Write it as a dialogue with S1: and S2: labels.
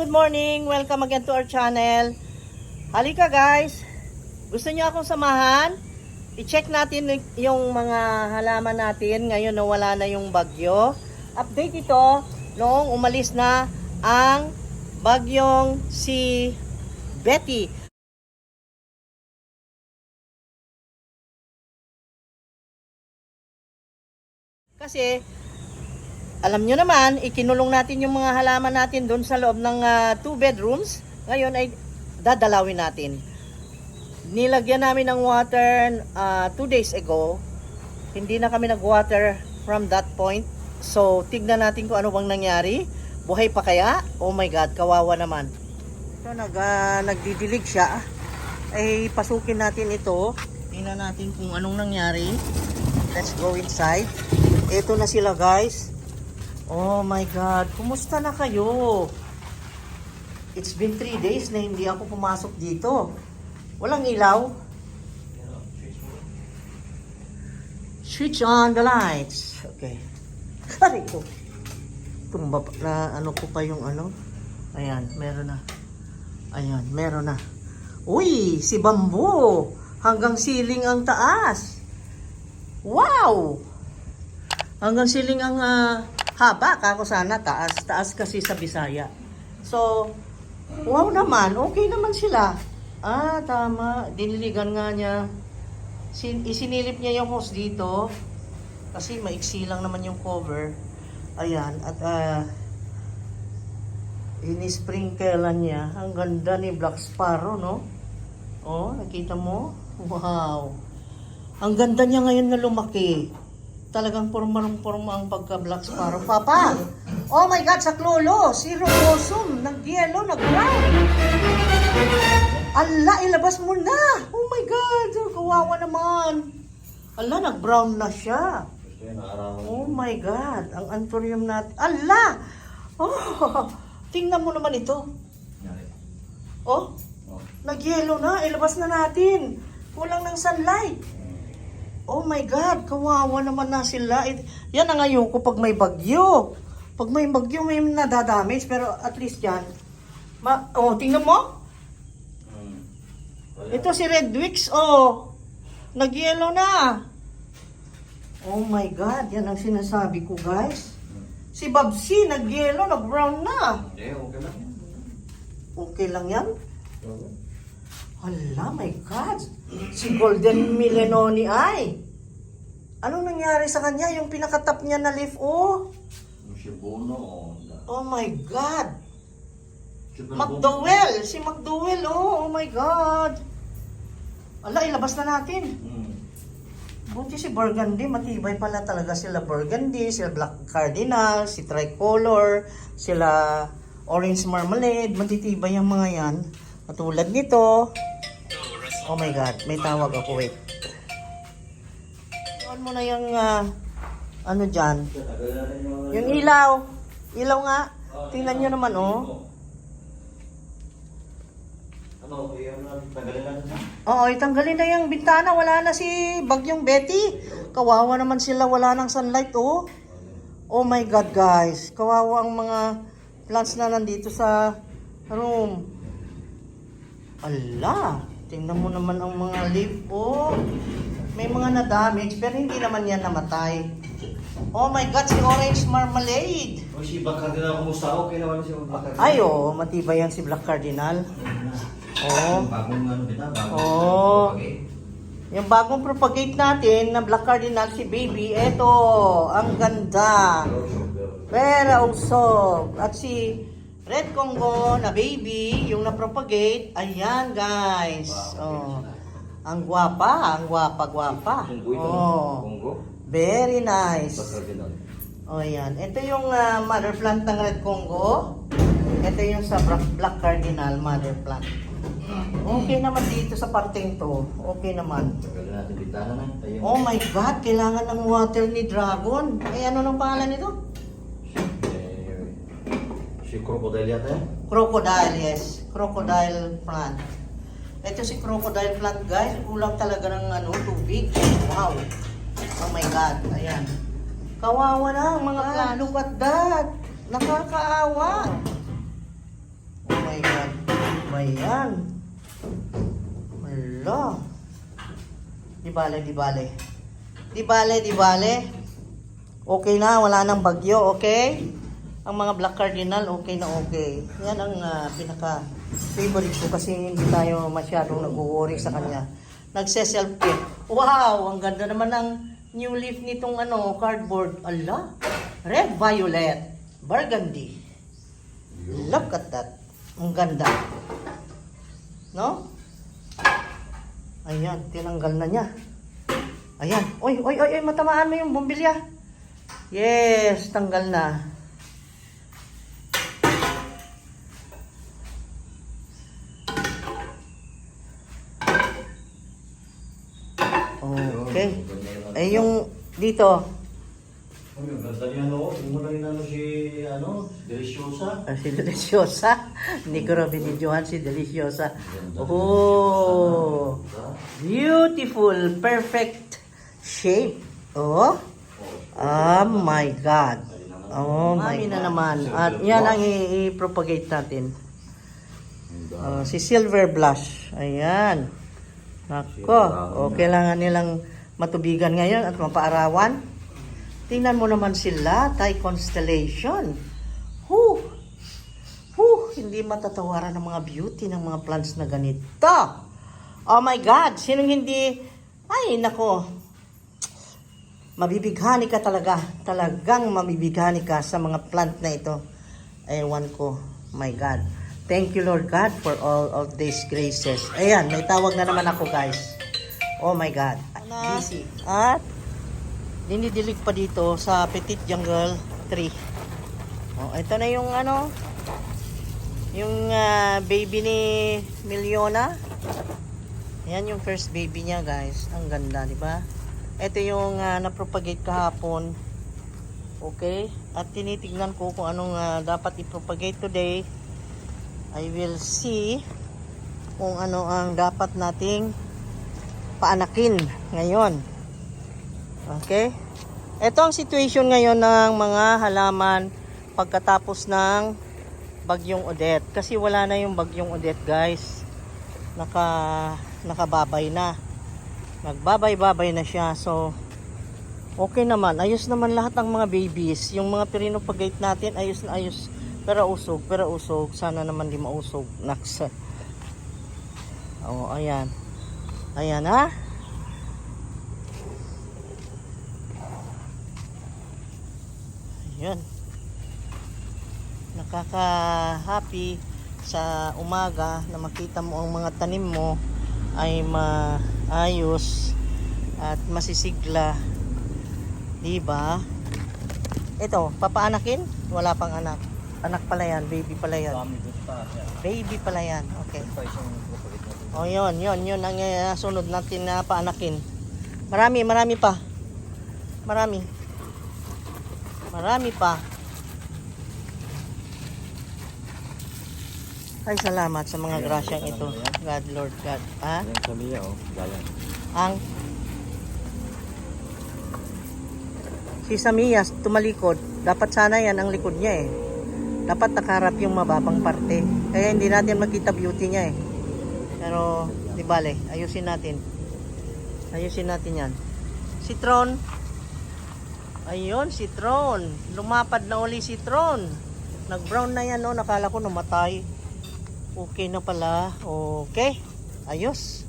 S1: good morning. Welcome again to our channel. Halika guys. Gusto niyo akong samahan? I-check natin yung mga halaman natin ngayon na wala na yung bagyo. Update ito noong umalis na ang bagyong si Betty. Kasi alam nyo naman, ikinulong natin yung mga halaman natin doon sa loob ng 2 bedrooms. Ngayon ay dadalawin natin. Nilagyan namin ng water 2 days ago. Hindi na kami nag-water from that point. So, tignan natin kung ano bang nangyari. Buhay pa kaya? Oh my God, kawawa naman. So, nagdidilig siya. Ay, pasukin natin ito. Tingnan natin kung anong nangyari. Let's go inside. Ito na sila guys. Oh my God, kumusta na kayo? It's been 3 days na hindi ako pumasok dito. Walang ilaw. Switch on the lights. Okay. Kari ko. Tumba na ano ko pa yung ano. Ayan, meron na. Ayan, meron na. Uy, si Bamboo. Hanggang ceiling ang taas. Wow! Hanggang ceiling ang haba, kako sana taas. Taas kasi sa Bisaya. So, wow naman. Okay naman sila. Tama. Diniligan nga niya. Isinilip niya yung hose dito. Kasi maiksi lang naman yung cover. Ayan. At inisprinklean niya. Ang ganda ni Black Sparrow, no? Oh, nakita mo? Wow. Ang ganda niya ngayon na lumaki. Talagang porma ang pagka-Black Sparrow. Papa! Oh my God, sa klolo! Si Robosum! Nag-yellow, nag-brown! Ala, ilabas mo na! Oh my God! Kawawa naman! Ala, nag-brown na siya! Oh my God! Ang anthurium natin. Ala! Oh! Tingnan mo naman ito. Oh! Nag-yellow na! Ilabas na natin! Kulang ng sunlight! Oh my God, kawawa naman na sila. Yan ang ngayon ko pag may bagyo. Pag may bagyo, may nadadamage. Pero at least yan. Tingnan mo. Ito si Red Wicks, nag-yellow na. Oh my God, yan ang sinasabi ko guys. Si Babsi, nag-yellow, nag-brown na.
S2: Okay lang.
S1: Okay lang yan? Hala, my God. Si Golden Milenoni ay. Anong nangyari sa kanya? Yung pinakatap niya na leaf, Oh my God. McDowell. Si McDowell, oh my God. Ala, ilabas na natin. Buti si Burgundy. Matibay pala talaga sila Burgundy, sila Black Cardinal, si Tricolor, sila Orange Marmalade. Matitibay ang mga yan. Katulad nito. Oh my God, may tawag ako, wait. Tuan mo na yung, ano dyan? Yung ilaw. Ilaw nga. Tingnan nyo naman, Oo, itanggalin na yung bintana. Wala na si Bagyong Betty. Kawawa naman sila, wala ng sunlight, Oh my God, guys. Kawawa ang mga plants na nandito sa room. Ala, tingnan mo naman ang mga leaf, May mga na-damage, pero hindi naman yan namatay. Oh my God, si Orange Marmalade.
S2: Si Black Cardinal, kumusta? Okay naman si Black Cardinal.
S1: Ay, matibay yan si Black Cardinal.
S2: Bagong
S1: Yung bagong propagate natin na Black Cardinal, si Baby, eto, ang ganda. Pero usog. At si Red Congo na Baby, yung na-propagate, ayan guys. Ang gwapa, gwapa. Very nice. Ayan. Ito yung mother plant ng Red Congo. Ito yung sa Black Cardinal mother plant. Okay naman dito sa parteng to. Okay naman. Oh my God, kailangan ng water ni Dragon. Ano nang pangalan nito?
S2: Si Crocodile yata yan?
S1: Crocodile, yes. Crocodile plant. Ito si crocodile plant guys. Kulang talaga ng tubig. Wow. Oh my God. Ayan. Kawawa na ang mga plant. Look at that. Nakakaawa. ba yan? Wala. Di bale, di bale. Di bale, di bale. Okay na, wala nang bagyo, okay? Ang mga black cardinal, okay na okay. Yan ang pinaka-favorite ko kasi hindi tayo masyadong nag-worry sa kanya. Nagse-self-care. Wow, ang ganda naman ng new leaf nitong cardboard. Ala, red, violet, burgundy. Look at that. Ang ganda. No? Ayan, tinanggal na niya. Ayan. Oy, matamaan mo yung bumbilya. Yes, tanggal na. Okay. Eh yung dito,
S2: Oh, yung ganda niya, no? Yung muna yung Deliciosa.
S1: si Deliciosa. Hindi ko rin binidyohan si Deliciosa. Oh, beautiful, perfect shape. Oh, oh my God. Oh my God. Na naman. At yan ang i-propagate natin. Si Silver Blush. Ayan. Nako, okay lang nilang matubigan ngayon at mapaarawan. Tingnan mo naman sila, Thai Constellation. Hindi matatawaran ng mga beauty ng mga plants na ganito. Oh my God, sinong hindi, ay nako, mabibighani ka talaga. Talagang mabibighani ka sa mga plant na ito. Ewan ko, my God. Thank you Lord God for all of these graces. Ayan, may tawag na naman ako guys. Oh my God. Busy. At dinidilig pa dito sa Petit Jungle Tree. Oh, ito na yung yung baby ni Miliona. Ayan yung first baby niya guys. Ang ganda, di ba? Ito yung na-propagate kahapon. Okay? At tinitignan ko kung anong dapat i-propagate today. I will see kung ano ang dapat nating paanakin ngayon. Okay? Ito ang situation ngayon ng mga halaman pagkatapos ng bagyong Odette. Kasi wala na yung bagyong Odette, guys. Nakababay na. Nagbabay-babay na siya. So, okay naman. Ayos naman lahat ng mga babies. Yung mga pirinopagate natin, ayos na ayos. Pero usog. Sana naman di mausog. Naks. Oh, ayan. Ayan, ha? Ayan. Nakaka-happy sa umaga na makita mo ang mga tanim mo ay maayos at masisigla. Diba? Ito, papaanakin? Wala pang anak. Anak pala yan, baby pala yan. Baby pala yan, okay. O yun ang sunod natin na paanakin. Marami pa. Marami pa. Ay, salamat sa mga grasyang ito. God, Lord God. Ha?
S2: Yan sa Mia, oh. Gayan.
S1: Ang si Samia tumalikod. Dapat sana yan ang likod niya eh. Dapat nakaharap yung mababang parte. Kaya hindi natin makita beauty niya eh. Pero, di bale, ayusin natin. Ayusin natin yan. Citron. Ayun, citron. Lumapad na uli citron. Nag-brown na yan, no? Nakala ko namatay. Okay na pala. Okay. Ayos.